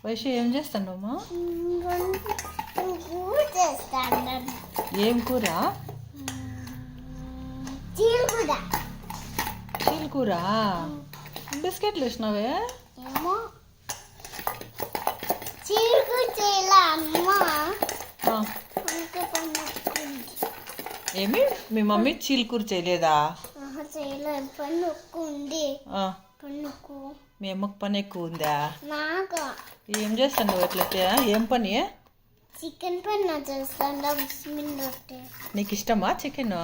వైషు ఏం చేస్తాడమ్మా? ఏం కూర? చీలకూర. బిస్కెట్లు వేసినావే? ఏమి మీ మమ్మీ చీలకూర చేయలేదా? మీ అమ్మకు పని ఎక్కువ ఉందా? ఏం చేస్తాను ఎట్లయితే? ఏం పని? చికెన్ పని చేస్తాను. నీకు ఇష్టమా చికెన్?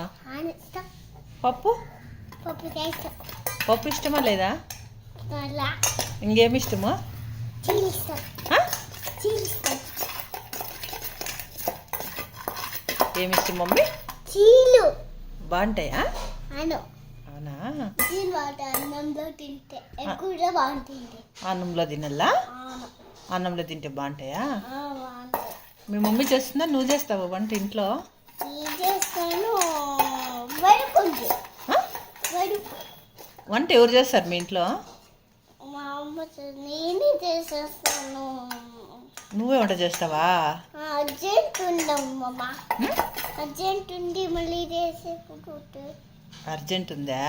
పప్పు పప్పు ఇష్టమా లేదా? ఇంకేమి ఇష్టమా? ఏమి ఇష్టం మమ్మీ? చీలు బాగుంటాయా? అవునా? అన్నంలో తినల్లా? అన్నంలో తింటే బాగుంటాయా? మీ మమ్మీ చేస్తుందా నువ్వు చేస్తావా వంట ఇంట్లో? వంట ఎవరు చేస్తారు మీ ఇంట్లో? నేనే చేసేస్తాను. నువ్వే వంట చేస్తావా? అర్జెంట్ ఉంది మళ్ళీ అర్జెంట్ ఉందా?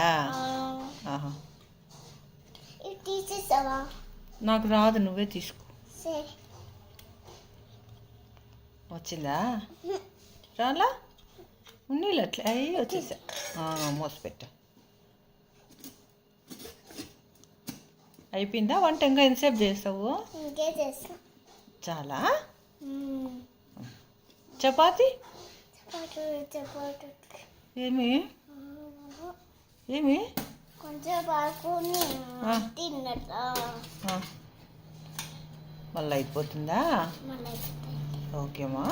తీసేసావా? నాకు రాదు, నువ్వే తీసుకో. సరే. వచ్చిందా? రాలా? ఉన్నీళ్ళు అట్లా అయ్యి వచ్చేసా. మోసపెట్టా. అయిపోయిందా వంట? ఇంకా ఎంతసేపు చేస్తావు? ఇంకే చేస్తా. చాలా? చపాతి ఏమి ఏమి కొంచెం బాగుని తిన్నట్లా మళ్ళీ అయిపోతుందా? ఓకేమా.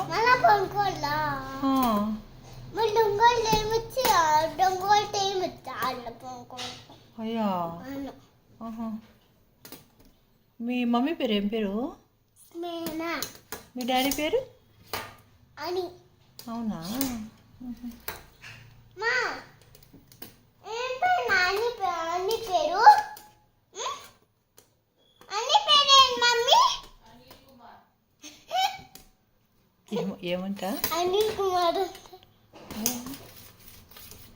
అయ్యా, మీ మమ్మీ పేరు ఏం పేరు? మీ డాడీ పేరు? అవునా? ఏమంటా? అనిల్ కుమార్.